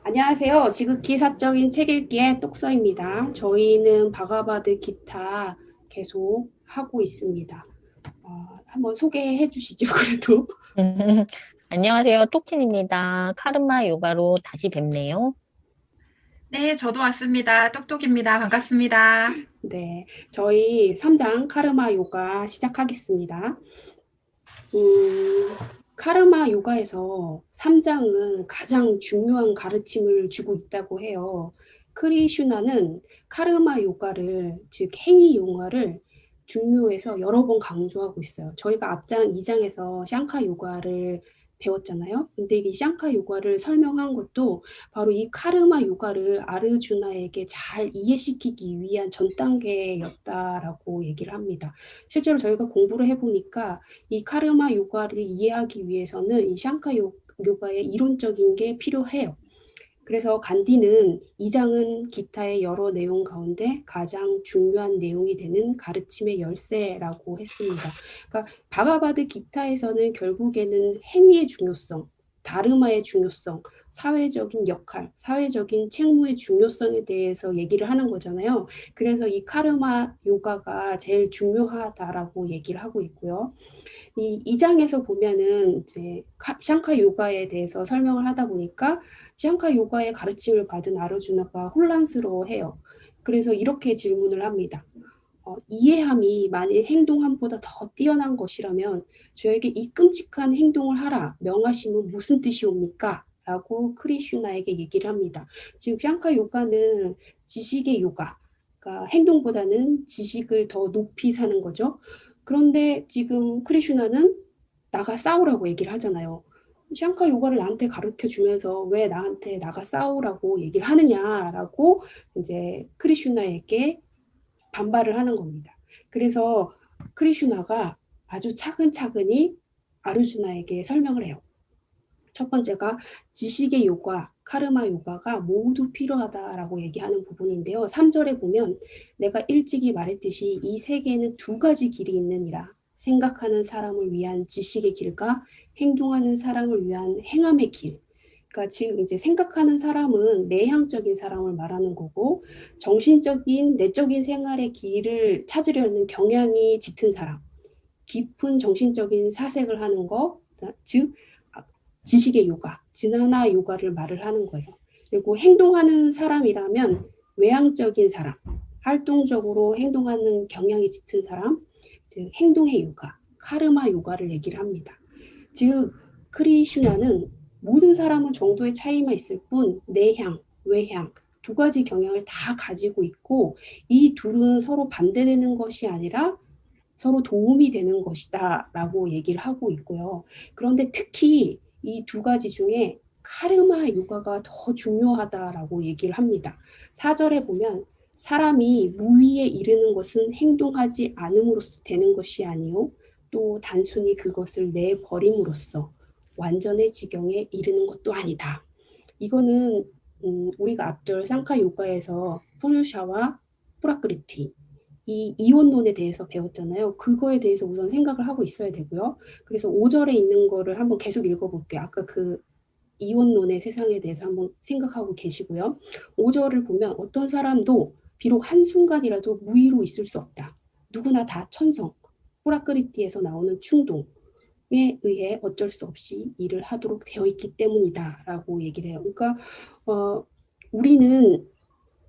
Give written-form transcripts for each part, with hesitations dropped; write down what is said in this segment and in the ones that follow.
안녕하세요. 지극히 사적인 책 읽기의 똑서입니다. 저희는 바가바드 기타 계속 하고 있습니다. 한번 소개해 주시죠, 그래도. 안녕하세요. 똑진입니다. 카르마 요가로 다시 뵙네요. 네, 저도 왔습니다. 똑똑입니다. 반갑습니다. 네, 저희 3장 카르마 요가 시작하겠습니다. 음, 카르마 요가에서 3장은 가장 중요한 가르침을 주고 있다고 해요. 크리슈나는 카르마 요가를, 즉 행위 요가를 중요해서 여러 번 강조하고 있어요. 저희가 앞장 2장에서 샹카 요가를 배웠잖아요. 근데 이 샹카 요가를 설명한 것도 바로 이 카르마 요가를 아르주나에게 잘 이해시키기 위한 전 단계였다라고 얘기를 합니다. 실제로 저희가 공부를 해보니까 이 카르마 요가를 이해하기 위해서는 이 샹카 요가의 이론적인 게 필요해요. 그래서 간디는 이 장은 기타의 여러 내용 가운데 가장 중요한 내용이 되는 가르침의 열쇠라고 했습니다. 그러니까 바가바드 기타에서는 결국에는 행위의 중요성, 다르마의 중요성, 사회적인 역할, 사회적인 책무의 중요성에 대해서 얘기를 하는 거잖아요. 그래서 이 카르마 요가가 제일 중요하다라고 얘기를 하고 있고요. 이 2장에서 보면은 이제 샹카 요가에 대해서 설명을 하다 보니까 샹카 요가의 가르침을 받은 아르주나가 혼란스러워해요. 그래서 이렇게 질문을 합니다. 이해함이 만일 행동함보다 더 뛰어난 것이라면 저에게 이 끔찍한 행동을 하라 명하심은 무슨 뜻이옵니까? 라고 크리슈나에게 얘기를 합니다. 즉 샹카 요가는 지식의 요가, 그러니까 행동보다는 지식을 더 높이 사는 거죠. 그런데 지금 크리슈나는 나가 싸우라고 얘기를 하잖아요. 샹카 요가를 나한테 가르쳐 주면서 왜 나한테 나가 싸우라고 얘기를 하느냐라고 이제 크리슈나에게 반발을 하는 겁니다. 그래서 크리슈나가 아주 차근차근히 아르주나에게 설명을 해요. 첫 번째가 지식의 요가, 카르마 요가가 모두 필요하다라고 얘기하는 부분인데요. 3절에 보면 내가 일찍이 말했듯이 이 세계에는 두 가지 길이 있느니라. 생각하는 사람을 위한 지식의 길과 행동하는 사람을 위한 행함의 길. 그러니까 지금 이제 생각하는 사람은 내향적인 사람을 말하는 거고 정신적인 내적인 생활의 길을 찾으려는 경향이 짙은 사람, 깊은 정신적인 사색을 하는 거, 즉 지식의 요가, 지나나 요가를 말을 하는 거예요. 그리고 행동하는 사람이라면 외향적인 사람, 활동적으로 행동하는 경향이 짙은 사람, 즉 행동의 요가, 카르마 요가를 얘기를 합니다. 즉 크리슈나는 모든 사람은 정도의 차이만 있을 뿐 내향, 외향 두 가지 경향을 다 가지고 있고 이 둘은 서로 반대되는 것이 아니라 서로 도움이 되는 것이다 라고 얘기를 하고 있고요. 그런데 특히 이 두 가지 중에 카르마 요가가 더 중요하다라고 얘기를 합니다. 4절에 보면 사람이 무위에 이르는 것은 행동하지 않음으로써 되는 것이 아니요 또 단순히 그것을 내버림으로써 완전의 지경에 이르는 것도 아니다. 이거는 우리가 앞절 상카 요가에서 푸르샤와 프라크리티 이 이원론에 대해서 배웠잖아요. 그거에 대해서 우선 생각을 하고 있어야 되고요. 그래서 5절에 있는 거를 한번 계속 읽어볼게요. 아까 그 이원론의 세상에 대해서 한번 생각하고 계시고요. 5절을 보면 어떤 사람도 비록 한순간이라도 무의로 있을 수 없다. 누구나 다 천성, 호라크리티에서 나오는 충동에 의해 어쩔 수 없이 일을 하도록 되어 있기 때문이다라고 얘기를 해요. 그러니까 우리는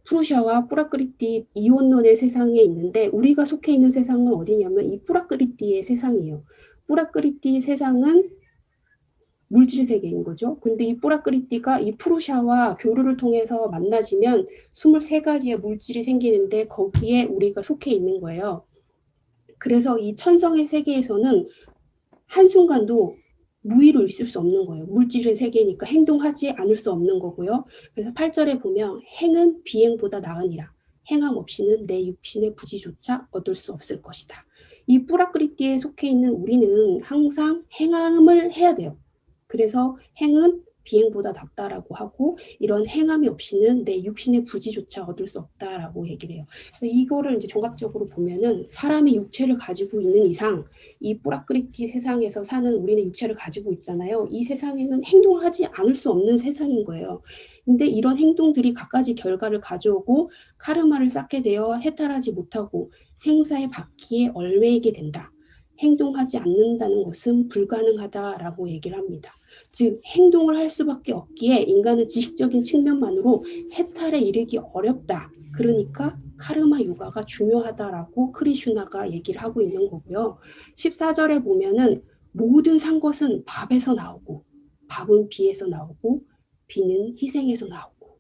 프루샤와 뿌라크리티 이원론의 세상에 있는데 우리가 속해 있는 세상은 어디냐면 이 뿌라크리티의 세상이에요. 뿌라크리티 세상은 물질 세계인 거죠. 근데 이 뿌라크리티가 이 프루샤와 교류를 통해서 만나지면 23가지의 물질이 생기는데 거기에 우리가 속해 있는 거예요. 그래서 이 천성의 세계에서는 한순간도 무의로 있을 수 없는 거예요. 물질의 세계니까 행동하지 않을 수 없는 거고요. 그래서 8절에 보면 행은 비행보다 나으니라. 행함 없이는 내 육신의 부지조차 얻을 수 없을 것이다. 이 뿌라크리티에 속해 있는 우리는 항상 행함을 해야 돼요. 그래서 행은 비행보다 낫다라고 하고 이런 행함이 없이는 내 육신의 부지조차 얻을 수 없다라고 얘기를 해요. 그래서 이거를 이제 종합적으로 보면은 사람이 육체를 가지고 있는 이상 이 뿌라크리티 세상에서 사는 우리는 육체를 가지고 있잖아요. 이 세상에는 행동을 하지 않을 수 없는 세상인 거예요. 근데 이런 행동들이 갖가지 결과를 가져오고 카르마를 쌓게 되어 해탈하지 못하고 생사의 바퀴에 얽매이게 된다. 행동하지 않는다는 것은 불가능하다라고 얘기를 합니다. 즉 행동을 할 수밖에 없기에 인간은 지식적인 측면만으로 해탈에 이르기 어렵다. 그러니까 카르마 요가가 중요하다라고 크리슈나가 얘기를 하고 있는 거고요. 14절에 보면은 모든 산 것은 밥에서 나오고 밥은 비에서 나오고 비는 희생에서 나오고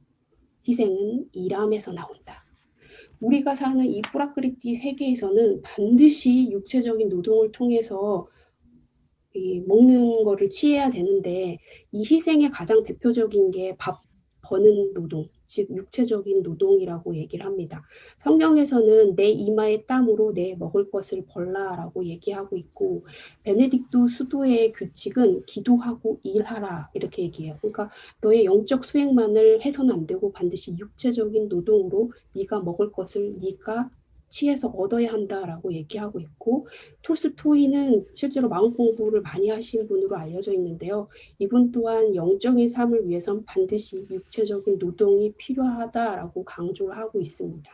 희생은 일함에서 나온다. 우리가 사는 이 뿌라크리티 세계에서는 반드시 육체적인 노동을 통해서 이 먹는 거를 취해야 되는데 이 희생의 가장 대표적인 게 밥 버는 노동, 즉 육체적인 노동이라고 얘기를 합니다. 성경에서는 내 이마의 땀으로 내 먹을 것을 벌라라고 얘기하고 있고 베네딕토 수도의 규칙은 기도하고 일하라 이렇게 얘기해요. 그러니까 너의 영적 수행만을 해서는 안 되고 반드시 육체적인 노동으로 네가 먹을 것을 네가 취해서 얻어야 한다라고 얘기하고 있고 톨스토이는 실제로 마음 공부를 많이 하신 분으로 알려져 있는데요. 이분 또한 영적인 삶을 위해선 반드시 육체적인 노동이 필요하다라고 강조를 하고 있습니다.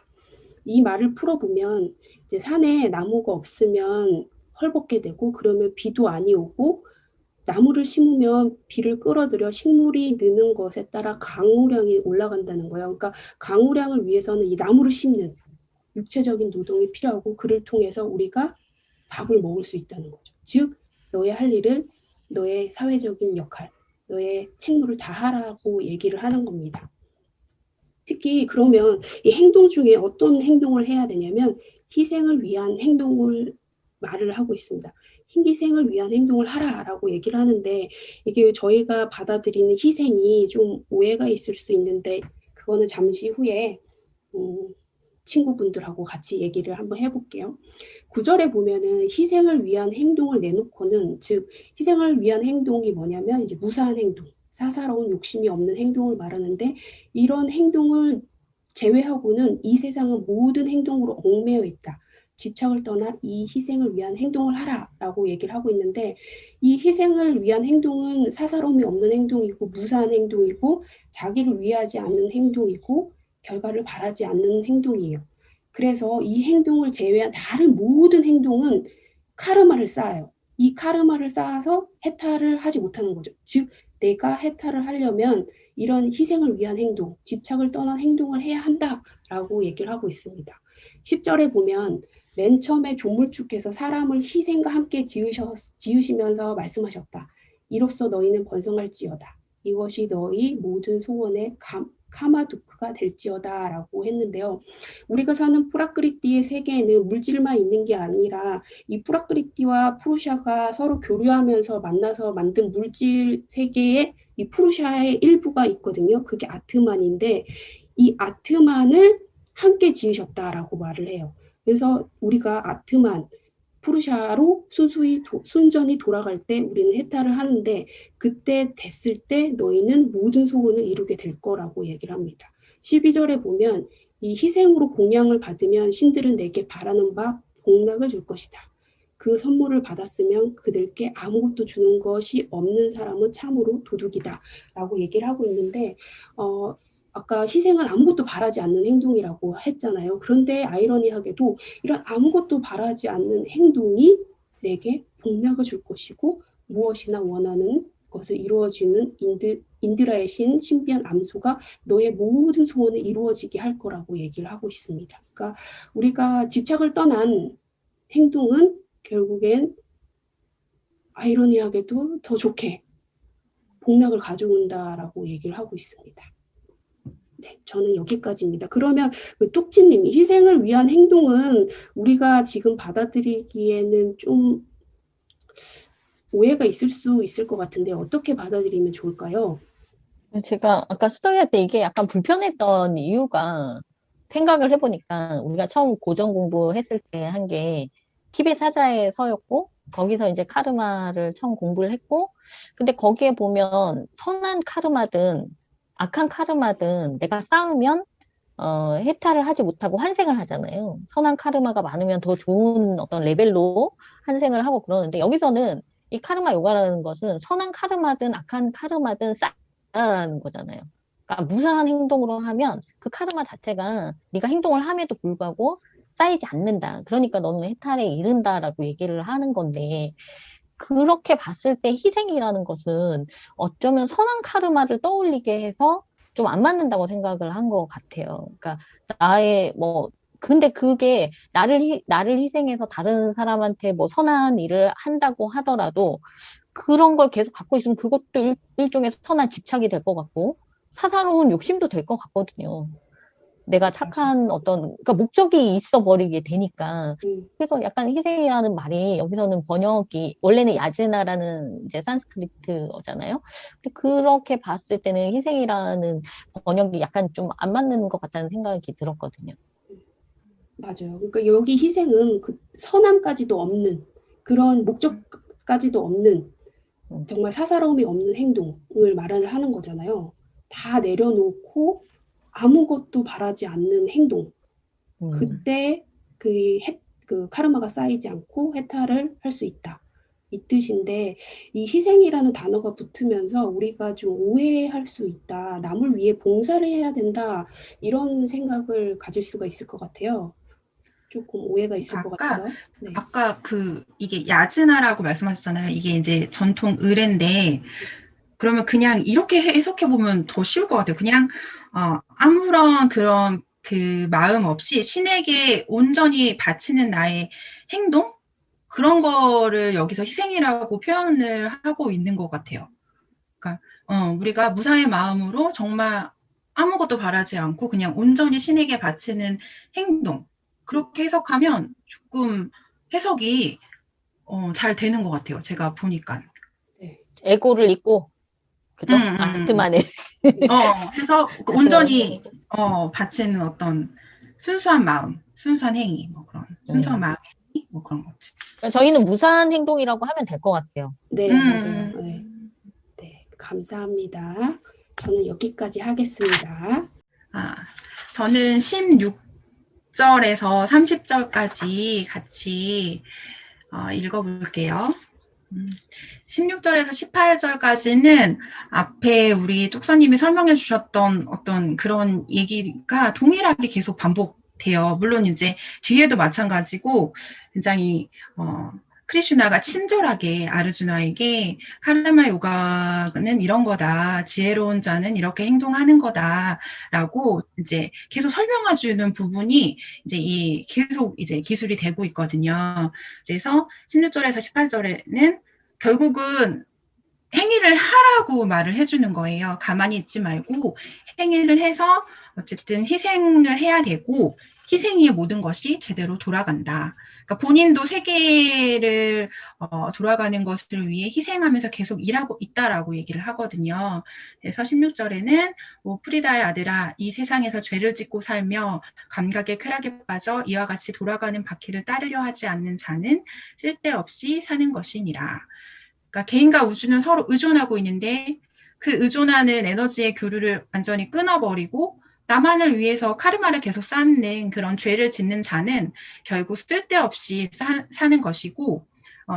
이 말을 풀어보면 이제 산에 나무가 없으면 헐벗게 되고 그러면 비도 아니 오고 나무를 심으면 비를 끌어들여 식물이 느는 것에 따라 강우량이 올라간다는 거예요. 그러니까 강우량을 위해서는 이 나무를 심는 육체적인 노동이 필요하고 그를 통해서 우리가 밥을 먹을 수 있다는 거죠. 즉 너의 할 일을 너의 사회적인 역할, 너의 책무를 다 하라고 얘기를 하는 겁니다. 특히 그러면 이 행동 중에 어떤 행동을 해야 되냐면 희생을 위한 행동을 말을 하고 있습니다. 희생을 위한 행동을 하라라고 얘기를 하는데 이게 저희가 받아들이는 희생이 좀 오해가 있을 수 있는데 그거는 잠시 후에 친구분들하고 같이 얘기를 한번 해볼게요. 9절에 보면은 희생을 위한 행동을 내놓고는 즉 희생을 위한 행동이 뭐냐면 이제 무사한 행동, 사사로운 욕심이 없는 행동을 말하는데 이런 행동을 제외하고는 이 세상은 모든 행동으로 얽매여 있다. 집착을 떠나 이 희생을 위한 행동을 하라라고 얘기를 하고 있는데 이 희생을 위한 행동은 사사로움이 없는 행동이고 무사한 행동이고 자기를 위하지 않는 행동이고 결과를 바라지 않는 행동이에요. 그래서 이 행동을 제외한 다른 모든 행동은 카르마를 쌓아요. 이 카르마를 쌓아서 해탈을 하지 못하는 거죠. 즉 내가 해탈을 하려면 이런 희생을 위한 행동, 집착을 떠난 행동을 해야 한다라고 얘기를 하고 있습니다. 10절에 보면 맨 처음에 조물주께서 사람을 희생과 함께 지으시면서 말씀하셨다. 이로써 너희는 번성할지어다. 이것이 너희 모든 소원의 카마두크가 될지어다 라고 했는데요. 우리가 사는 뿌라크리티의 세계에는 물질만 있는 게 아니라 이 뿌라크리티와 푸르샤가 서로 교류하면서 만나서 만든 물질 세계에 이 푸르샤의 일부가 있거든요. 그게 아트만인데 이 아트만을 함께 지으셨다라고 말을 해요. 그래서 우리가 아트만 푸르샤로 순전히 돌아갈 때 우리는 해탈을 하는데 그때 됐을 때 너희는 모든 소원을 이루게 될 거라고 얘기를 합니다. 12절에 보면 이 희생으로 공양을 받으면 신들은 내게 바라는 바 복락을 줄 것이다. 그 선물을 받았으면 그들께 아무것도 주는 것이 없는 사람은 참으로 도둑이다 라고 얘기를 하고 있는데 아까 희생은 아무것도 바라지 않는 행동이라고 했잖아요. 그런데 아이러니하게도 이런 아무것도 바라지 않는 행동이 내게 복락을 줄 것이고 무엇이나 원하는 것을 이루어주는 인드라의 신비한 암소가 너의 모든 소원을 이루어지게 할 거라고 얘기를 하고 있습니다. 그러니까 우리가 집착을 떠난 행동은 결국엔 아이러니하게도 더 좋게 복락을 가져온다라고 얘기를 하고 있습니다. 네, 저는 여기까지입니다. 그러면 그 똑지님, 희생을 위한 행동은 우리가 지금 받아들이기에는 좀 오해가 있을 수 있을 것 같은데 어떻게 받아들이면 좋을까요? 제가 아까 스터디할 때 이게 약간 불편했던 이유가 생각을 해보니까 우리가 처음 고전 공부했을 때 한 게 티베 사자의 서였고 거기서 이제 카르마를 처음 공부를 했고, 근데 거기에 보면 선한 카르마든 악한 카르마든 내가 쌓으면 해탈을 하지 못하고 환생을 하잖아요. 선한 카르마가 많으면 더 좋은 어떤 레벨로 환생을 하고 그러는데 여기서는 이 카르마 요가라는 것은 선한 카르마든 악한 카르마든 쌓아라는 거잖아요. 그러니까 무사한 행동으로 하면 그 카르마 자체가 네가 행동을 함에도 불구하고 쌓이지 않는다. 그러니까 너는 해탈에 이른다라고 얘기를 하는 건데 그렇게 봤을 때 희생이라는 것은 어쩌면 선한 카르마를 떠올리게 해서 좀 안 맞는다고 생각을 한 것 같아요. 그러니까 나의 뭐 근데 그게 나를 희생해서 다른 사람한테 뭐 선한 일을 한다고 하더라도 그런 걸 계속 갖고 있으면 그것도 일종의 선한 집착이 될 것 같고 사사로운 욕심도 될 것 같거든요. 내가 맞아. 착한 그러니까 목적이 있어 버리게 되니까. 음, 그래서 약간 희생이라는 말이 여기서는 번역이, 원래는 야즈나라는 이제 산스크리트어잖아요. 근데 그렇게 봤을 때는 희생이라는 번역이 약간 좀 안 맞는 것 같다는 생각이 들었거든요. 맞아요. 그러니까 여기 희생은 그 선함까지도 없는 그런 목적까지도 없는 음, 정말 사사로움이 없는 행동을 말을 하는 거잖아요. 다 내려놓고 아무것도 바라지 않는 행동. 음, 그때 그 카르마가 쌓이지 않고 해탈을 할 수 있다. 이 뜻인데 이 희생이라는 단어가 붙으면서 우리가 좀 오해할 수 있다. 남을 위해 봉사를 해야 된다. 이런 생각을 가질 수가 있을 것 같아요. 조금 오해가 있을 것 아까 같아서. 네. 아까 이게 야즈나라고 말씀하셨잖아요. 이게 이제 전통 의례인데 그러면 그냥 이렇게 해석해 보면 더 쉬울 것 같아요. 그냥 아무런 그런 그 마음 없이 신에게 온전히 바치는 나의 행동 그런 거를 여기서 희생이라고 표현을 하고 있는 것 같아요. 그러니까 우리가 무사의 마음으로 정말 아무것도 바라지 않고 그냥 온전히 신에게 바치는 행동 그렇게 해석하면 조금 해석이 잘 되는 것 같아요. 제가 보니까. 네. 에고를 잊고, 그죠? 아트만의, 해서 아트만의. 온전히 바치는 어떤 순수한 마음, 순수한 행위, 뭐 그런 순수한 음. 마음의 행위, 뭐 그런 거지. 그러니까 저희는 무사한 행동이라고 하면 될 것 같아요. 네, 맞아요. 네. 음. 네, 감사합니다. 저는 여기까지 하겠습니다. 저는 16절에서 30절까지 같이 읽어볼게요. 16절에서 18절까지는 앞에 우리 뚝서님이 설명해 주셨던 어떤 그런 얘기가 동일하게 계속 반복돼요. 물론 이제 뒤에도 마찬가지고 굉장히 크리슈나가 친절하게 아르주나에게 카르마 요가는 이런 거다. 지혜로운 자는 이렇게 행동하는 거다라고 이제 계속 설명해 주는 부분이 이제 계속 이제 기술이 되고 있거든요. 그래서 16절에서 18절에는 결국은 행위를 하라고 말을 해주는 거예요. 가만히 있지 말고 행위를 해서 어쨌든 희생을 해야 되고 희생의 모든 것이 제대로 돌아간다. 그러니까 본인도 세계를 돌아가는 것을 위해 희생하면서 계속 일하고 있다라고 얘기를 하거든요. 그래서 16절에는 프리다의 아들아 이 세상에서 죄를 짓고 살며 감각의 쾌락에 빠져 이와 같이 돌아가는 바퀴를 따르려 하지 않는 자는 쓸데없이 사는 것이니라. 그러니까 개인과 우주는 서로 의존하고 있는데 그 의존하는 에너지의 교류를 완전히 끊어버리고 나만을 위해서 카르마를 계속 쌓는 그런 죄를 짓는 자는 결국 쓸데없이 사는 것이고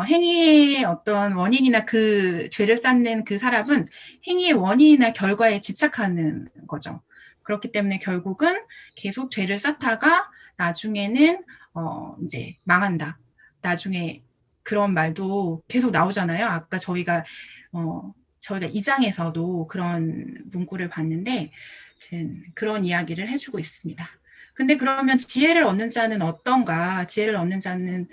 행위의 어떤 원인이나 그 죄를 쌓는 그 사람은 행위의 원인이나 결과에 집착하는 거죠. 그렇기 때문에 결국은 계속 죄를 쌓다가 나중에는 이제 망한다. 나중에 그런 말도 계속 나오잖아요. 아까 저희가 2장에서도 그런 문구를 봤는데 그런 이야기를 해주고 있습니다. 근데 그러면 지혜를 얻는 자는 어떤가? 지혜를 얻는 자는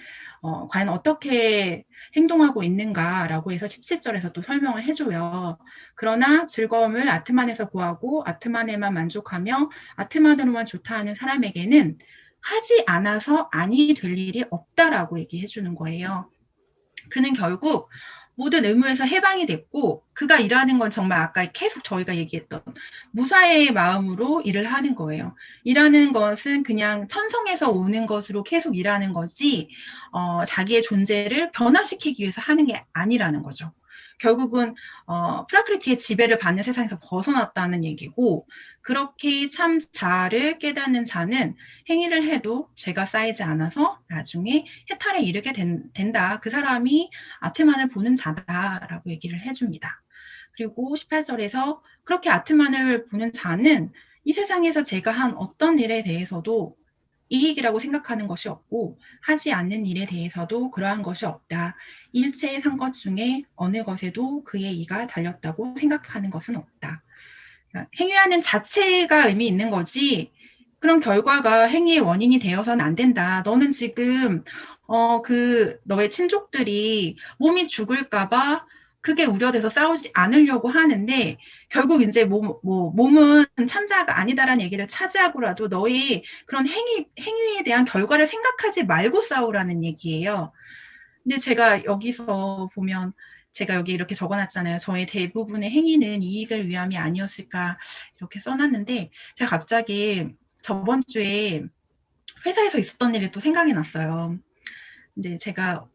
과연 어떻게 행동하고 있는가라고 해서 17절에서 또 설명을 해줘요. 그러나 즐거움을 아트만에서 구하고 아트만에만 만족하며 아트만으로만 좋다 하는 사람에게는 하지 않아서 아니 될 일이 없다라고 얘기해 주는 거예요. 그는 결국 모든 의무에서 해방이 됐고 그가 일하는 건 정말 아까 계속 저희가 얘기했던 무사의 마음으로 일을 하는 거예요. 일하는 것은 그냥 천성에서 오는 것으로 계속 일하는 거지 자기의 존재를 변화시키기 위해서 하는 게 아니라는 거죠. 결국은 프라크리티의 지배를 받는 세상에서 벗어났다는 얘기고 그렇게 참 자아를 깨닫는 자는 행위를 해도 죄가 쌓이지 않아서 나중에 해탈에 이르게 된다. 그 사람이 아트만을 보는 자다라고 얘기를 해줍니다. 그리고 18절에서 그렇게 아트만을 보는 자는 이 세상에서 제가 한 어떤 일에 대해서도 이익이라고 생각하는 것이 없고 하지 않는 일에 대해서도 그러한 것이 없다. 일체의 산 것 중에 어느 것에도 그의 이가 달렸다고 생각하는 것은 없다. 그러니까 행위하는 자체가 의미 있는 거지 그런 결과가 행위의 원인이 되어서는 안 된다. 너는 지금 너의 친족들이 몸이 죽을까봐 그게 우려돼서 싸우지 않으려고 하는데 결국 이제 몸은 참자가 아니다라는 얘기를 차지하고라도 너의 그런 행위에 대한 결과를 생각하지 말고 싸우라는 얘기예요. 근데 제가 여기서 보면 제가 여기 이렇게 적어놨잖아요. 저의 대부분의 행위는 이익을 위함이 아니었을까 이렇게 써놨는데 제가 갑자기 저번 주에 회사에서 있었던 일이 또 생각이 났어요. 근데 제가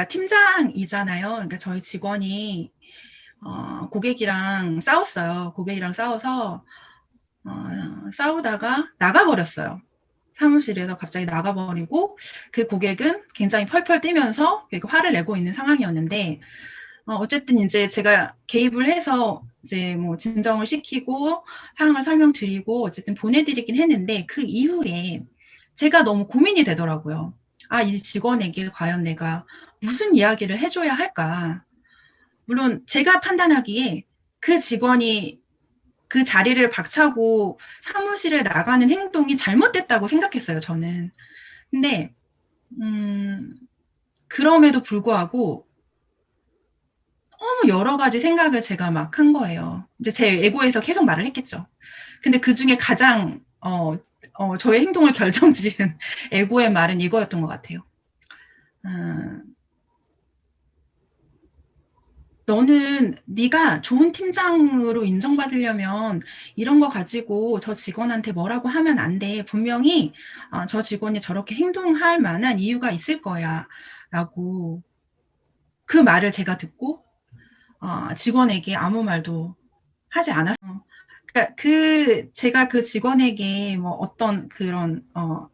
팀장이잖아요. 그러니까 저희 직원이 고객이랑 싸웠어요. 고객이랑 싸워서 싸우다가 나가버렸어요. 사무실에서 갑자기 나가버리고 그 고객은 굉장히 펄펄 뛰면서 화를 내고 있는 상황이었는데 어쨌든 이제 제가 개입을 해서 이제 뭐 진정을 시키고 상황을 설명드리고 어쨌든 보내드리긴 했는데 그 이후에 제가 너무 고민이 되더라고요. 아, 이 직원에게 과연 내가 무슨 이야기를 해줘야 할까? 물론 제가 판단하기에 그 직원이 그 자리를 박차고 사무실에 나가는 행동이 잘못됐다고 생각했어요, 저는. 근데 그럼에도 불구하고 너무 여러 가지 생각을 제가 막 한 거예요. 이제 제 에고에서 계속 말을 했겠죠. 근데 그 중에 가장 저의 행동을 결정지은 에고의 말은 이거였던 것 같아요. 너는 네가 좋은 팀장으로 인정받으려면 이런 거 가지고 저 직원한테 뭐라고 하면 안 돼. 분명히 저 직원이 저렇게 행동할 만한 이유가 있을 거야. 라고 그 말을 제가 듣고 직원에게 아무 말도 하지 않았어요. 그러니까 제가 그 직원에게 뭐 어떤 그런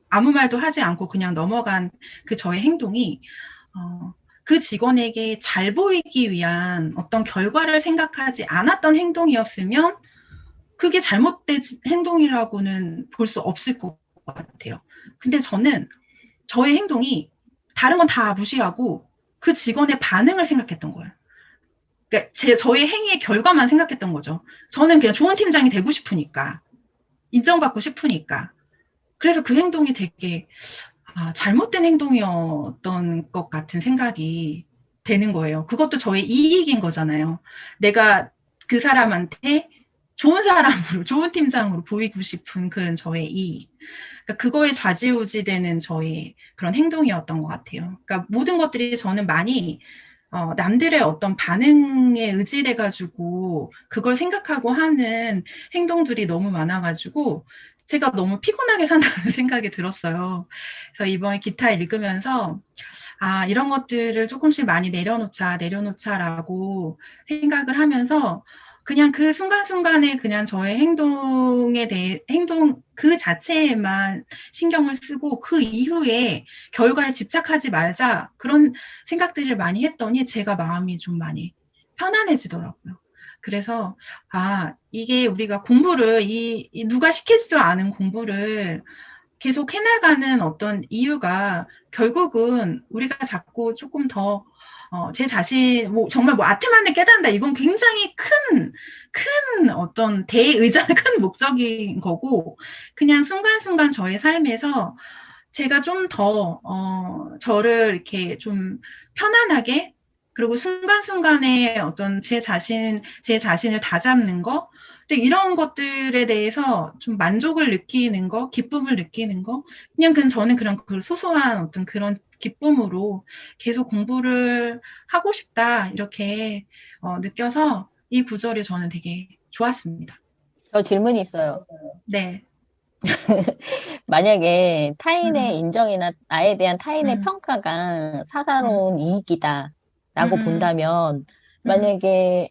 아무 말도 하지 않고 그냥 넘어간 그 저의 행동이 그 직원에게 잘 보이기 위한 어떤 결과를 생각하지 않았던 행동이었으면 그게 잘못된 행동이라고는 볼 수 없을 것 같아요. 근데 저는 저의 행동이 다른 건 다 무시하고 그 직원의 반응을 생각했던 거예요. 그러니까 저의 행위의 결과만 생각했던 거죠. 저는 그냥 좋은 팀장이 되고 싶으니까, 인정받고 싶으니까. 그래서 그 행동이 되게 잘못된 행동이었던 것 같은 생각이 되는 거예요. 그것도 저의 이익인 거잖아요. 내가 그 사람한테 좋은 사람으로, 좋은 팀장으로 보이고 싶은 그런 저의 이익. 그러니까 그거에 좌지우지되는 저의 그런 행동이었던 것 같아요. 그러니까 모든 것들이 저는 많이 남들의 어떤 반응에 의지돼가지고 그걸 생각하고 하는 행동들이 너무 많아가지고 제가 너무 피곤하게 산다는 생각이 들었어요. 그래서 이번에 기타 읽으면서 이런 것들을 조금씩 많이 내려놓자라고 생각을 하면서 그냥 그 순간순간에 그냥 저의 행동 그 자체에만 신경을 쓰고 그 이후에 결과에 집착하지 말자 그런 생각들을 많이 했더니 제가 마음이 좀 많이 편안해지더라고요. 그래서 이게 우리가 공부를 누가 시키지도 않은 공부를 계속 해나가는 어떤 이유가 결국은 우리가 자꾸 조금 더 제 자신, 정말 아트만을 깨닫는다. 이건 굉장히 큰 어떤 대의자는 큰 목적인 거고, 그냥 순간순간 저의 삶에서 제가 좀 더, 저를 이렇게 좀 편안하게, 그리고 순간순간에 어떤 제 자신을 다잡는 거, 이제 이런 것들에 대해서 좀 만족을 느끼는 거, 기쁨을 느끼는 거, 그냥 저는 그런 그 소소한 어떤 그런 기쁨으로 계속 공부를 하고 싶다, 이렇게 느껴서 이 구절이 저는 되게 좋았습니다. 저 질문이 있어요. 네. 만약에 타인의 음, 인정이나 나에 대한 타인의 음, 평가가 음, 사사로운 이익이다라고 음, 본다면, 음, 만약에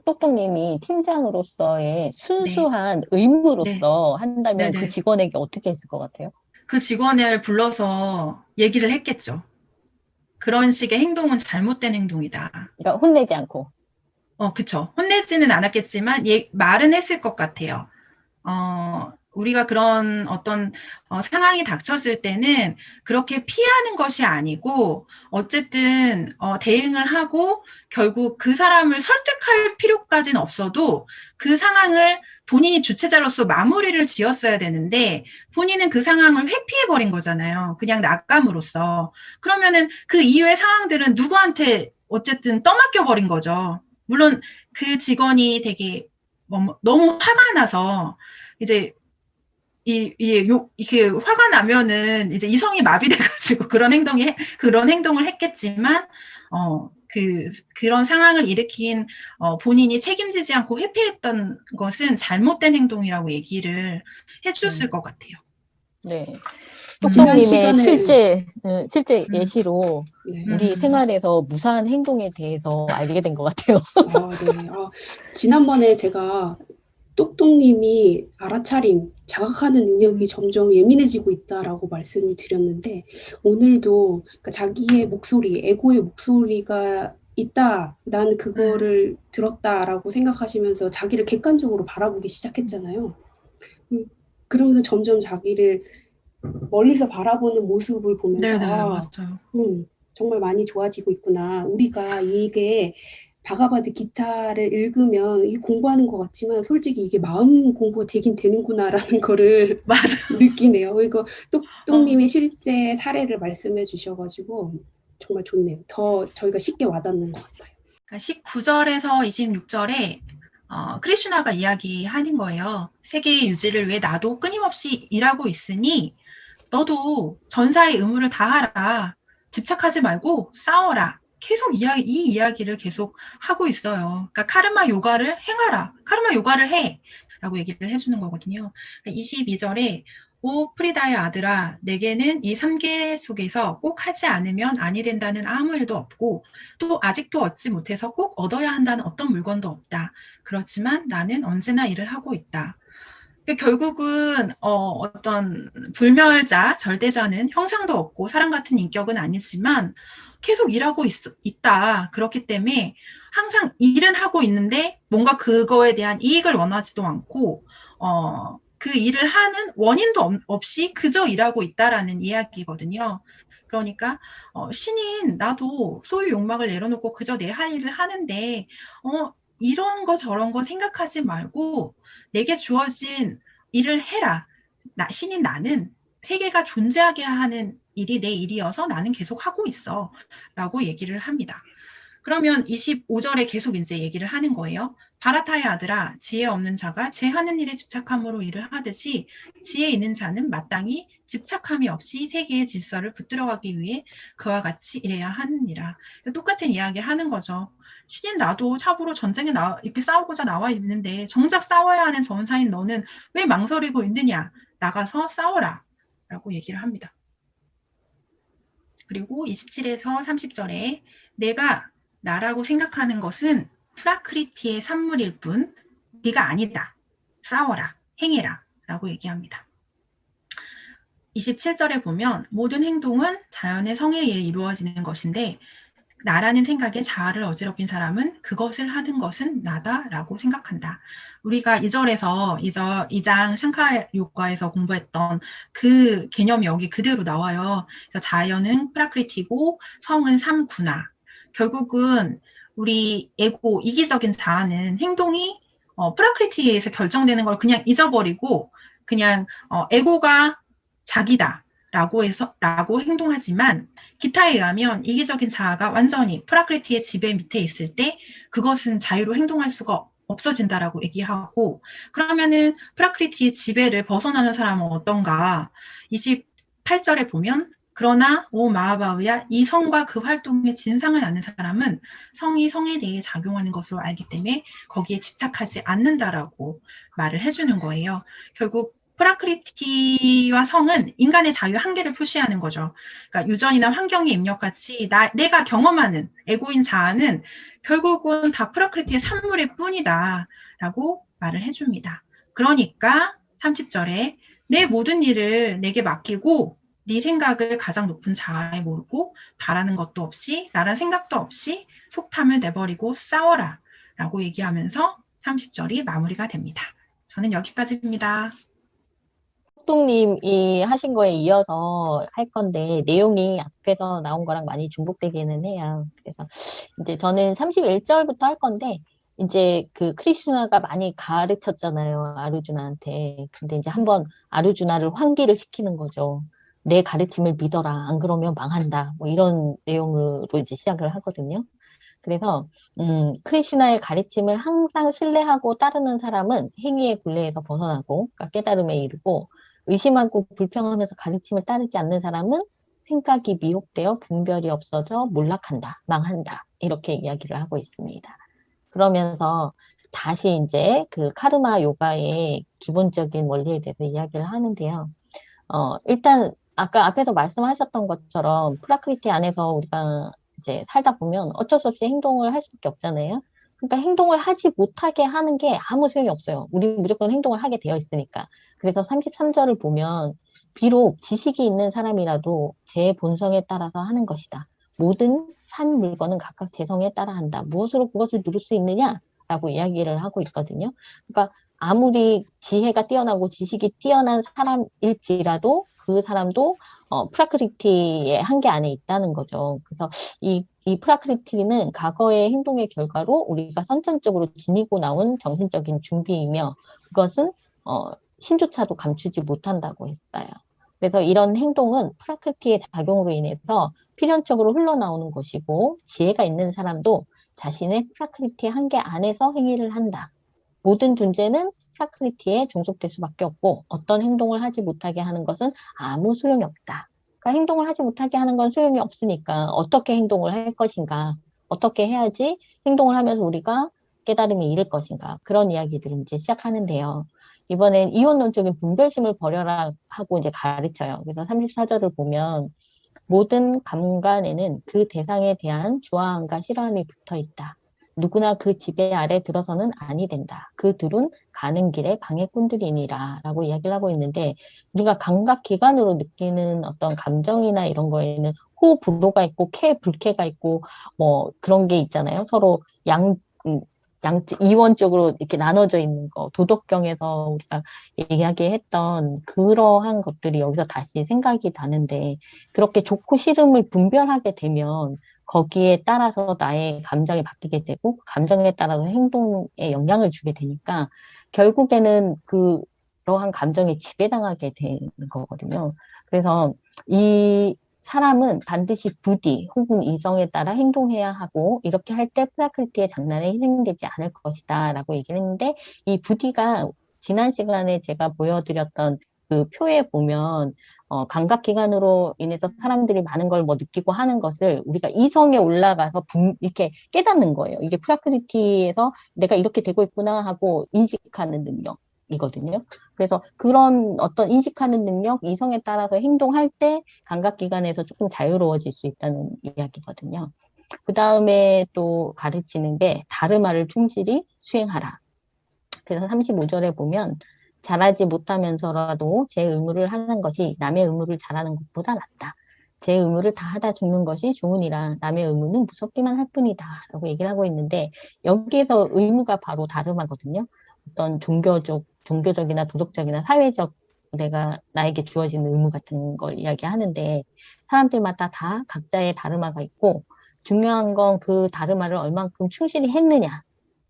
똑똑님이 팀장으로서의 네, 순수한 네, 의무로서 네, 한다면 그 네. 직원에게 어떻게 했을 것 같아요? 그 직원을 불러서 얘기를 했겠죠. 그런 식의 행동은 잘못된 행동이다. 그러니까 혼내지 않고. 그쵸. 혼내지는 않았겠지만, 말은 했을 것 같아요. 우리가 그런 어떤 상황이 닥쳤을 때는 그렇게 피하는 것이 아니고, 어쨌든 대응을 하고 결국 그 사람을 설득할 필요까지는 없어도 그 상황을 본인이 주체자로서 마무리를 지었어야 되는데, 본인은 그 상황을 회피해버린 거잖아요. 그냥 낙감으로써. 그러면은 그 이후의 상황들은 누구한테 어쨌든 떠맡겨버린 거죠. 물론 그 직원이 되게 너무 화가 나서 이제 이게 화가 나면은 이제 이성이 마비돼가지고 그런 행동을 했겠지만, 그런 상황을 일으킨, 본인이 책임지지 않고 회피했던 것은 잘못된 행동이라고 얘기를 해줬을 음, 것 같아요. 네. 지난 똑똑님의 시간에 실제 음, 예시로 네. 우리 음, 생활에서 무사한 행동에 대해서 알게 된 것 같아요. 네. 지난번에 제가 똑똑님이 알아차림, 자각하는 능력이 점점 예민해지고 있다라고 말씀을 드렸는데, 오늘도 그러니까 자기의 목소리, 에고의 목소리가 있다, 나는 음, 그거를 들었다라고 생각하시면서 자기를 객관적으로 바라보기 시작했잖아요. 음, 그러면서 점점 자기를 멀리서 바라보는 모습을 보면서, 네네, 맞아요. 정말 많이 좋아지고 있구나. 우리가 이게 바가바드 기타를 읽으면 이게 공부하는 것 같지만 솔직히 이게 마음 공부가 되긴 되는구나라는 거를 맞아. 느끼네요. 이거 어, 똑똑님의 실제 사례를 말씀해 주셔가지고 정말 좋네요. 더 저희가 쉽게 와닿는 것 같아요. 그러니까 19절에서 26절에 크리슈나가 이야기하는 거예요. 세계의 유지를 위해 나도 끊임없이 일하고 있으니 너도 전사의 의무를 다하라. 집착하지 말고 싸워라. 계속 이 이야기를 계속 하고 있어요. 그러니까 카르마 요가를 행하라. 카르마 요가를 해. 라고 얘기를 해주는 거거든요. 22절에 오 프리다의 아들아, 내게는 이 3계 속에서 꼭 하지 않으면 아니 된다는 아무 일도 없고 또 아직도 얻지 못해서 꼭 얻어야 한다는 어떤 물건도 없다. 그렇지만 나는 언제나 일을 하고 있다. 결국은 어떤 불멸자, 절대자는 형상도 없고 사람 같은 인격은 아니지만 계속 일하고 있다. 그렇기 때문에 항상 일은 하고 있는데 뭔가 그거에 대한 이익을 원하지도 않고 그 일을 하는 원인도 없이 그저 일하고 있다라는 이야기거든요. 그러니까 신인 나도 소유 욕망을 내려놓고 그저 내 할 일을 하는데 이런 거 저런 거 생각하지 말고 내게 주어진 일을 해라. 신인 나는 세계가 존재하게 하는 일이 내 일이어서 나는 계속 하고 있어. 라고 얘기를 합니다. 그러면 25절에 계속 이제 얘기를 하는 거예요. 바라타의 아들아, 지혜 없는 자가 제 하는 일에 집착함으로 일을 하듯이 지혜 있는 자는 마땅히 집착함이 없이 세계의 질서를 붙들어가기 위해 그와 같이 일해야 하느니라. 똑같은 이야기 하는 거죠. 신인 나도 참으로 전쟁에 이렇게 싸우고자 나와 있는데 정작 싸워야 하는 전사인 너는 왜 망설이고 있느냐? 나가서 싸워라. 라고 얘기를 합니다. 그리고 27에서 30절에 내가 나라고 생각하는 것은 프라크리티의 산물일 뿐 네가 아니다. 싸워라. 행해라. 라고 얘기합니다. 27절에 보면 모든 행동은 자연의 성에 의해 이루어지는 것인데 나라는 생각에 자아를 어지럽힌 사람은 그것을 하는 것은 나다라고 생각한다. 우리가 2장 샹카 요가에서 공부했던 그 개념이 여기 그대로 나와요. 자연은 프라크리티고 성은 삼구나. 결국은 우리 에고, 이기적인 자아는 행동이 프라크리티에 의해서 결정되는 걸 그냥 잊어버리고 그냥 에고가 자기다라고 행동하지만 기타에 의하면 이기적인 자아가 완전히 프라크리티의 지배 밑에 있을 때 그것은 자유로 행동할 수가 없어진다라고 얘기하고, 그러면은 프라크리티의 지배를 벗어나는 사람은 어떤가? 28절에 보면 그러나 오 마하바흐야, 이 성과 그 활동의 진상을 아는 사람은 성이 성에 대해 작용하는 것으로 알기 때문에 거기에 집착하지 않는다라고 말을 해주는 거예요. 결국 프라크리티와 성은 인간의 자유 한계를 표시하는 거죠. 그러니까 유전이나 환경의 입력같이 내가 경험하는 에고인 자아는 결국은 다 프라크리티의 산물일 뿐이다 라고 말을 해줍니다. 그러니까 30절에 내 모든 일을 내게 맡기고 네 생각을 가장 높은 자아에 모르고 바라는 것도 없이 나란 생각도 없이 속탐을 내버리고 싸워라 라고 얘기하면서 30절이 마무리가 됩니다. 저는 여기까지입니다. 속독님이 하신 거에 이어서 할 건데, 내용이 앞에서 나온 거랑 많이 중복되기는 해요. 그래서 이제 저는 31절부터 할 건데, 이제 그 크리슈나가 많이 가르쳤잖아요, 아르주나한테. 근데 이제 한번 아르주나를 환기를 시키는 거죠. 내 가르침을 믿어라. 안 그러면 망한다. 뭐 이런 내용으로 이제 시작을 하거든요. 그래서 크리슈나의 가르침을 항상 신뢰하고 따르는 사람은 행위의 굴레에서 벗어나고, 그러니까 깨달음에 이르고, 의심하고 불평하면서 가르침을 따르지 않는 사람은 생각이 미혹되어 분별이 없어져 몰락한다, 망한다, 이렇게 이야기를 하고 있습니다. 그러면서 다시 이제 그 카르마 요가의 기본적인 원리에 대해서 이야기를 하는데요. 일단 아까 앞에서 말씀하셨던 것처럼 프라크리티 안에서 우리가 이제 살다 보면 어쩔 수 없이 행동을 할 수밖에 없잖아요. 그러니까 행동을 하지 못하게 하는 게 아무 소용이 없어요. 우리 무조건 행동을 하게 되어 있으니까. 그래서 33절을 보면 비록 지식이 있는 사람이라도 제 본성에 따라서 하는 것이다. 모든 산 물건은 각각 재성에 따라 한다. 무엇으로 그것을 누릴 수 있느냐라고 이야기를 하고 있거든요. 그러니까 아무리 지혜가 뛰어나고 지식이 뛰어난 사람일지라도 그 사람도 프라크리티의 한계 안에 있다는 거죠. 그래서 이 프라크리티는 과거의 행동의 결과로 우리가 선천적으로 지니고 나온 정신적인 준비이며 그것은 신조차도 감추지 못한다고 했어요. 그래서 이런 행동은 프라크리티의 작용으로 인해서 필연적으로 흘러나오는 것이고 지혜가 있는 사람도 자신의 프라크리티의 한계 안에서 행위를 한다. 모든 존재는 프라크리티에 종속될 수밖에 없고 어떤 행동을 하지 못하게 하는 것은 아무 소용이 없다. 그러니까 행동을 하지 못하게 하는 건 소용이 없으니까 어떻게 행동을 할 것인가, 어떻게 해야지 행동을 하면서 우리가 깨달음에 이를 것인가 그런 이야기들을 이제 시작하는데요. 이번엔 이원론적인 분별심을 버려라 하고 이제 가르쳐요. 그래서 34절을 보면 모든 감관에는 그 대상에 대한 좋아함과 싫어함이 붙어 있다. 누구나 그 지배 아래 들어서는 아니 된다. 그 둘은 가는 길에 방해꾼들이니라 라고 이야기를 하고 있는데 우리가 감각기관으로 느끼는 어떤 감정이나 이런 거에는 호, 불호가 있고 쾌, 불쾌가 있고 뭐 그런 게 있잖아요. 서로 이원적으로 이렇게 나눠져 있는 거, 도덕경에서 우리가 이야기했던 그러한 것들이 여기서 다시 생각이 나는데, 그렇게 좋고 싫음을 분별하게 되면 거기에 따라서 나의 감정이 바뀌게 되고, 그 감정에 따라서 행동에 영향을 주게 되니까, 결국에는 그러한 감정에 지배당하게 되는 거거든요. 그래서 이 사람은 반드시 부디 혹은 이성에 따라 행동해야 하고 이렇게 할 때 프라크리티의 장난에 희생되지 않을 것이다 라고 얘기를 했는데 이 부디가 지난 시간에 제가 보여드렸던 그 표에 보면 감각기관으로 인해서 사람들이 많은 걸 뭐 느끼고 하는 것을 우리가 이성에 올라가서 이렇게 깨닫는 거예요. 이게 프라크리티에서 내가 이렇게 되고 있구나 하고 인식하는 능력이거든요. 그래서 그런 어떤 인식하는 능력, 이성에 따라서 행동할 때 감각기관에서 조금 자유로워질 수 있다는 이야기거든요. 그 다음에 또 가르치는 게 다르마를 충실히 수행하라. 그래서 35절에 보면 잘하지 못하면서라도 제 의무를 하는 것이 남의 의무를 잘하는 것보다 낫다. 제 의무를 다 하다 죽는 것이 좋으니라. 남의 의무는 무섭기만 할 뿐이다. 라고 얘기를 하고 있는데 여기에서 의무가 바로 다르마거든요. 어떤 종교적이나 도덕적이나 사회적 나에게 주어지는 의무 같은 걸 이야기하는데 사람들마다 다 각자의 다르마가 있고 중요한 건 그 다르마를 얼만큼 충실히 했느냐에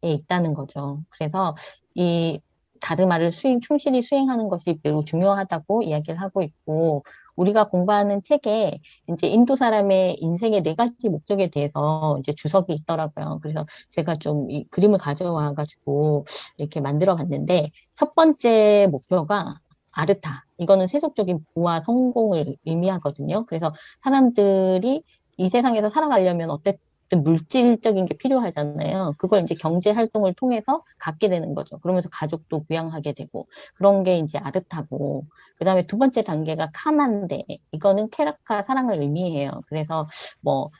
있다는 거죠. 그래서 이 다르마를 충실히 수행하는 것이 매우 중요하다고 이야기를 하고 있고, 우리가 공부하는 책에 이제 인도 사람의 인생의 4가지 목적에 대해서 이제 주석이 있더라고요. 그래서 제가 좀 이 그림을 가져와가지고 이렇게 만들어 봤는데, 첫 번째 목표가 아르타. 이거는 세속적인 부와 성공을 의미하거든요. 그래서 사람들이 이 세상에서 살아가려면 어쨌든 물질적인 게 필요하잖아요. 그걸 이제 경제 활동을 통해서 갖게 되는 거죠. 그러면서 가족도 부양하게 되고 그런 게 이제 아르타고 그다음에 두 번째 단계가 카만데 이거는 쾌락과 사랑을 의미해요. 그래서 뭐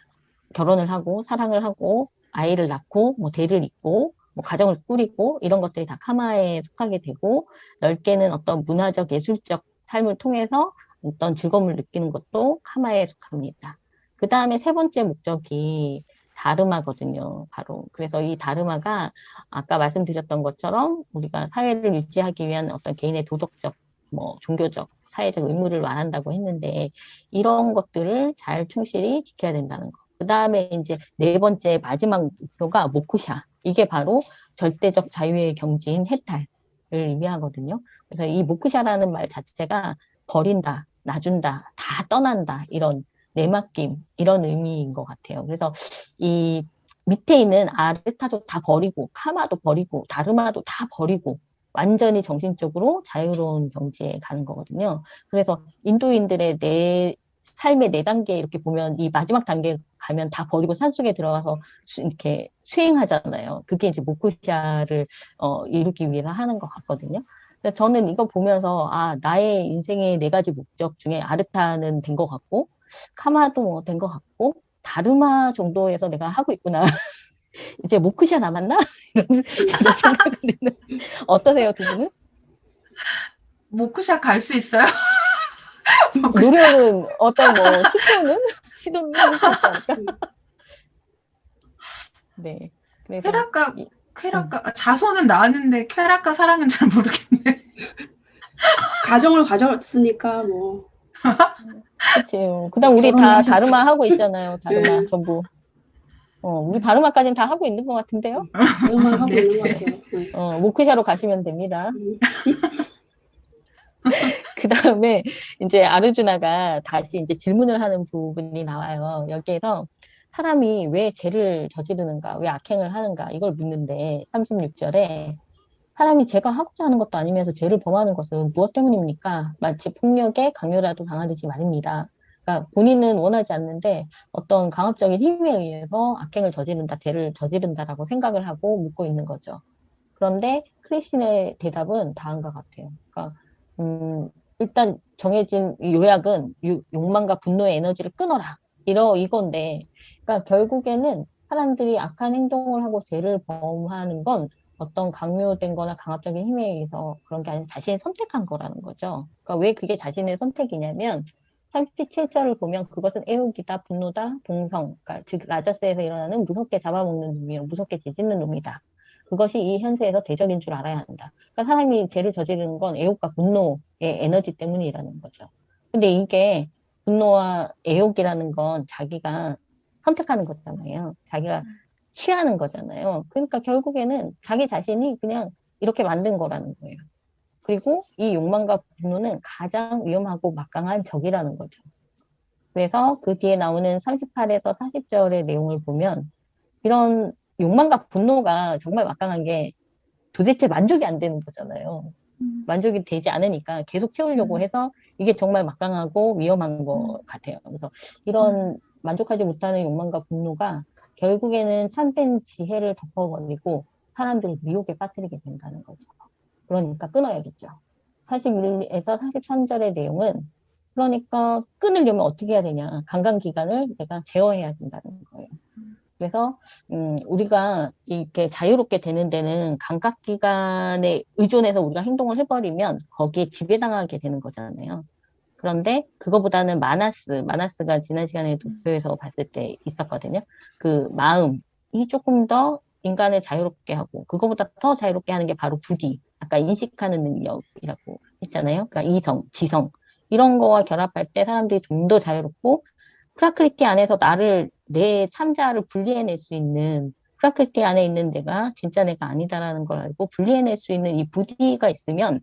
결혼을 하고 사랑을 하고 아이를 낳고 뭐 대를 잇고 뭐 가정을 꾸리고 이런 것들이 다 카마에 속하게 되고 넓게는 어떤 문화적 예술적 삶을 통해서 어떤 즐거움을 느끼는 것도 카마에 속합니다. 그 다음에 세 번째 목적이 다르마거든요, 바로. 그래서 이 다르마가 아까 말씀드렸던 것처럼 우리가 사회를 유지하기 위한 어떤 개인의 도덕적, 뭐, 종교적, 사회적 의무를 말한다고 했는데, 이런 것들을 잘 충실히 지켜야 된다는 거. 그 다음에 이제 네 번째 마지막 목표가 모쿠샤. 이게 바로 절대적 자유의 경지인 해탈을 의미하거든요. 그래서 이 모쿠샤라는 말 자체가 버린다, 놔준다, 다 떠난다, 이런 내맡김, 이런 의미인 것 같아요. 그래서 이 밑에 있는 아르타도 다 버리고, 카마도 버리고, 다르마도 다 버리고, 완전히 정신적으로 자유로운 경지에 가는 거거든요. 그래서 인도인들의 삶의 4단계 이렇게 보면 이 마지막 단계 가면 다 버리고 산속에 들어가서 이렇게 수행하잖아요. 그게 이제 모쿠샤를 이루기 위해서 하는 것 같거든요. 그래서 저는 이거 보면서 아 나의 인생의 4가지 목적 중에 아르타는 된 것 같고 카마도 뭐 된 것 같고 다르마 정도에서 내가 하고 있구나. 이제 모쿠샤 남았나? 이런 생각을 했는데 어떠세요, 두 분은? 모크샷 갈 수 있어요? 노력은 어떤 뭐 시도는 할 수 있지 않을까? 네. 그래서 쾌락과 자손은 낳았는데 쾌락과 사랑은 잘 모르겠네. 가정을 가졌으니까 뭐 그치. 그다음 우리 결혼을 다 하셨지. 다르마 하고 있잖아요. 다르마 네. 전부. 우리 다르마까지는 다 하고 있는 것 같은데요. 다르마 하고 네. 있는 것 같아요. 네. 모크샤로 가시면 됩니다. 음. 그 다음에 이제 아르주나가 다시 이제 질문을 하는 부분이 나와요. 여기에서 사람이 왜 죄를 저지르는가, 왜 악행을 하는가, 이걸 묻는데 36절에 사람이 죄가 하고자 하는 것도 아니면서 죄를 범하는 것은 무엇 때문입니까? 마치 폭력에 강요라도 당하듯이 말입니다. 그러니까 본인은 원하지 않는데 어떤 강압적인 힘에 의해서 악행을 저지른다, 죄를 저지른다라고 생각을 하고 묻고 있는 거죠. 그런데 크리스틴의 대답은 다음과 같아요. 그러니까 일단 정해진 요약은 욕망과 분노의 에너지를 끊어라. 이건데, 그러니까 결국에는 사람들이 악한 행동을 하고 죄를 범하는 건 어떤 강요된 거나 강압적인 힘에 의해서 그런 게 아니라 자신이 선택한 거라는 거죠. 그러니까 왜 그게 자신의 선택이냐면 37절을 보면 그것은 애욕이다, 분노다, 동성, 그러니까 즉 라자스에서 일어나는 무섭게 잡아먹는 놈이요, 무섭게 뒤집는 놈이다. 그것이 이 현세에서 대적인 줄 알아야 한다. 그러니까 사람이 죄를 저지르는 건 애욕과 분노의 에너지 때문이라는 거죠. 근데 이게 분노와 애욕이라는 건 자기가 선택하는 거잖아요. 자기가 취하는 거잖아요. 그러니까 결국에는 자기 자신이 그냥 이렇게 만든 거라는 거예요. 그리고 이 욕망과 분노는 가장 위험하고 막강한 적이라는 거죠. 그래서 그 뒤에 나오는 38에서 40절의 내용을 보면 이런 욕망과 분노가 정말 막강한 게 도대체 만족이 안 되는 거잖아요. 만족이 되지 않으니까 계속 채우려고 해서 이게 정말 막강하고 위험한 것 같아요. 그래서 이런 만족하지 못하는 욕망과 분노가 결국에는 참된 지혜를 덮어버리고 사람들을 미혹에 빠뜨리게 된다는 거죠. 그러니까 끊어야겠죠. 41에서 43절의 내용은 그러니까 끊으려면 어떻게 해야 되냐. 감감기관을 내가 제어해야 된다는 거예요. 그래서 우리가 이렇게 자유롭게 되는 데는 감각기관에 의존해서 우리가 행동을 해버리면 거기에 지배당하게 되는 거잖아요. 그런데 그거보다는 마나스가 지난 시간에 도표에서 봤을 때 있었거든요. 그 마음이 조금 더 인간을 자유롭게 하고 그거보다 더 자유롭게 하는 게 바로 부디, 아까 인식하는 능력이라고 했잖아요. 그러니까 이성, 지성 이런 거와 결합할 때 사람들이 좀 더 자유롭고 프라크리티 안에서 내 참자를 분리해낼 수 있는 프라크티 안에 있는 내가 진짜 내가 아니다라는 걸 알고 분리해낼 수 있는 이 부디가 있으면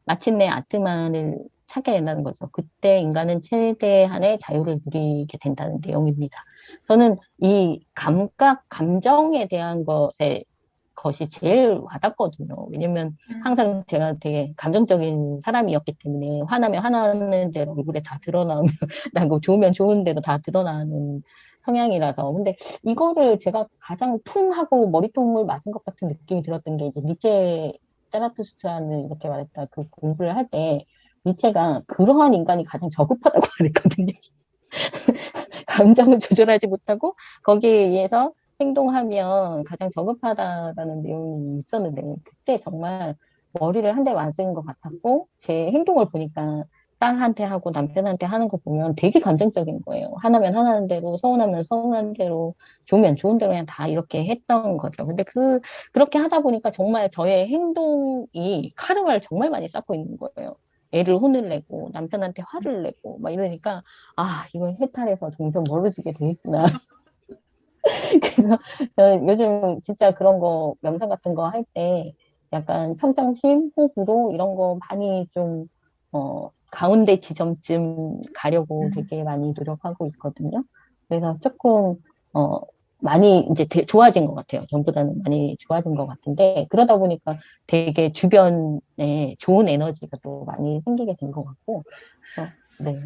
마침내 아트만을 찾게 된다는 거죠. 그때 인간은 최대한의 자유를 누리게 된다는 내용입니다. 저는 이 감각, 감정에 대한 것이 제일 와닿거든요. 왜냐면 항상 제가 되게 감정적인 사람이었기 때문에 화나면 화나는 대로 얼굴에 다 드러나면, 나고 좋으면 좋은 대로 다 드러나는 성향이라서. 근데 이거를 제가 가장 퉁 하고 머리통을 맞은 것 같은 느낌이 들었던 게 이제 니체 자라투스트라는 이렇게 말했다 그 공부를 할 때 니체가 그러한 인간이 가장 저급하다고 말했거든요. 감정을 조절하지 못하고 거기에 의해서 행동하면 가장 저급하다라는 내용이 있었는데 그때 정말 머리를 한 대 맞은 것 같았고 제 행동을 보니까 딸한테 하고 남편한테 하는 거 보면 되게 감정적인 거예요. 화나면 화나는 대로, 서운하면 서운한 대로, 좋으면 좋은 대로 그냥 다 이렇게 했던 거죠. 근데 그렇게 하다 보니까 정말 저의 행동이 카르마를 정말 많이 쌓고 있는 거예요. 애를 혼을 내고, 남편한테 화를 내고, 막 이러니까, 아, 이건 해탈해서 점점 멀어지게 되겠구나. 그래서 요즘 진짜 그런 거, 명상 같은 거 할 때 약간 평정심, 호흡으로 이런 거 많이 좀, 가운데 지점쯤 가려고 되게 많이 노력하고 있거든요. 그래서 조금, 어, 많이 이제 좋아진 것 같아요. 전보다는 많이 좋아진 것 같은데, 그러다 보니까 되게 주변에 좋은 에너지가 또 많이 생기게 된 것 같고, 네.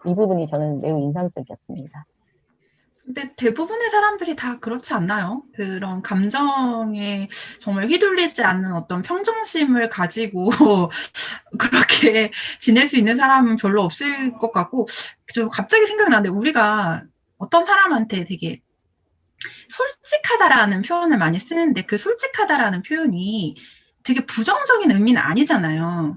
이 부분이 저는 매우 인상적이었습니다. 근데 대부분의 사람들이 다 그렇지 않나요? 그런 감정에 정말 휘둘리지 않는 어떤 평정심을 가지고 그렇게 지낼 수 있는 사람은 별로 없을 것 같고, 좀 갑자기 생각나는데, 우리가 어떤 사람한테 되게 솔직하다라는 표현을 많이 쓰는데, 그 솔직하다라는 표현이 되게 부정적인 의미는 아니잖아요.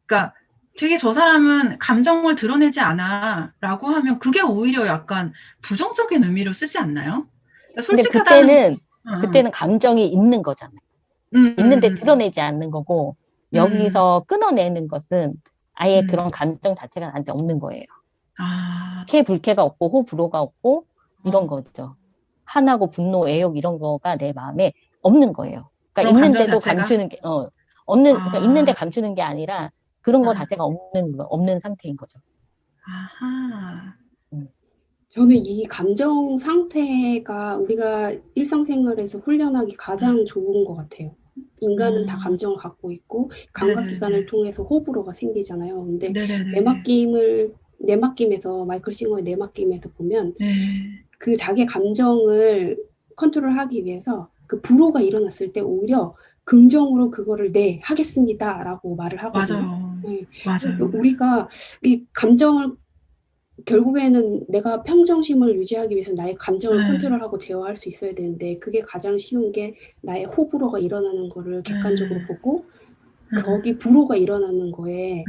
그러니까 되게 저 사람은 감정을 드러내지 않아 라고 하면 그게 오히려 약간 부정적인 의미로 쓰지 않나요? 그러니까 근데 솔직하다는, 그때는 감정이 있는 거잖아요. 있는데 드러내지 않는 거고, 여기서 끊어내는 것은 아예 그런 감정 자체가 나한테 없는 거예요. 아, 불쾌가 없고, 호불호가 없고, 이런 거죠. 화나고 분노, 애욕 이런 거가 내 마음에 없는 거예요. 그러니까 그런 감정 있는데도 자체가? 감추는 게, 그러니까 있는데 아, 감추는 게 아니라 그런 거 아, 자체가 없는 상태인 거죠. 아하. 음, 저는 이 감정 상태가 우리가 일상생활에서 훈련하기 가장 좋은 것 같아요. 인간은 다 음, 감정을 갖고 있고 감각기관을 네네네. 통해서 호불호가 생기잖아요. 근데 네네네. 내맡김에서 마이클 싱어의 내맡김에서 보면 네. 그 자기 감정을 컨트롤하기 위해서 그 불호가 일어났을 때 오히려 긍정으로 그거를 네, 하겠습니다라고 말을 하거든요. 맞아요. 네. 맞아요. 그러니까 맞아요. 우리가 이 감정을 결국에는 내가 평정심을 유지하기 위해서 나의 감정을 네. 컨트롤하고 제어할 수 있어야 되는데 그게 가장 쉬운 게 나의 호불호가 일어나는 거를 네. 객관적으로 보고 네. 거기 불호가 일어나는 거에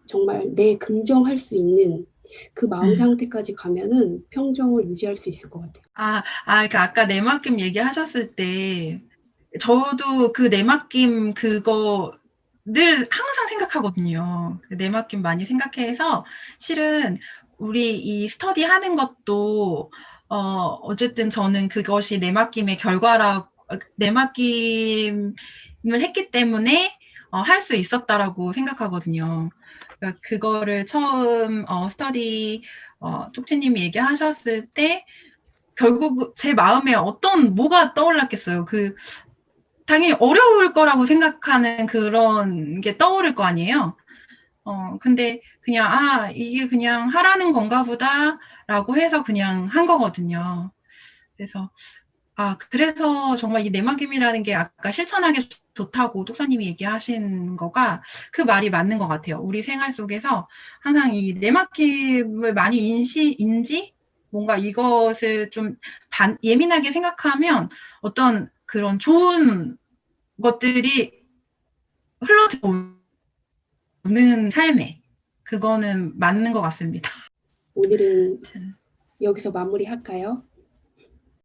정말 내 긍정할 수 있는 그 마음 네. 상태까지 가면은 평정을 유지할 수 있을 것 같아요. 그러니까 아까 내맡김 얘기하셨을 때, 저도 그 내맡김 그거 늘 항상 생각하거든요. 그 내맡김 많이 생각해서 실은 우리 이 스터디 하는 것도 어쨌든 저는 그것이 내맡김의 결과라 내맡김을 했기 때문에 할 수 있었다라고 생각하거든요. 그러니까 그거를 처음 스터디 톡치님이 얘기하셨을 때 결국 제 마음에 뭐가 떠올랐겠어요. 당연히 어려울 거라고 생각하는 그런 게 떠오를 거 아니에요. 근데 그냥, 이게 그냥 하라는 건가 보다라고 해서 그냥 한 거거든요. 그래서 정말 이 내막임이라는 게 아까 실천하기 좋다고 독사님이 얘기하신 거가 그 말이 맞는 것 같아요. 우리 생활 속에서 항상 이 내막임을 많이 뭔가 이것을 좀 예민하게 생각하면 어떤 그런 좋은 것들이 흘러들어오는 삶에 그거는 맞는 것 같습니다. 오늘은 여기서 마무리할까요?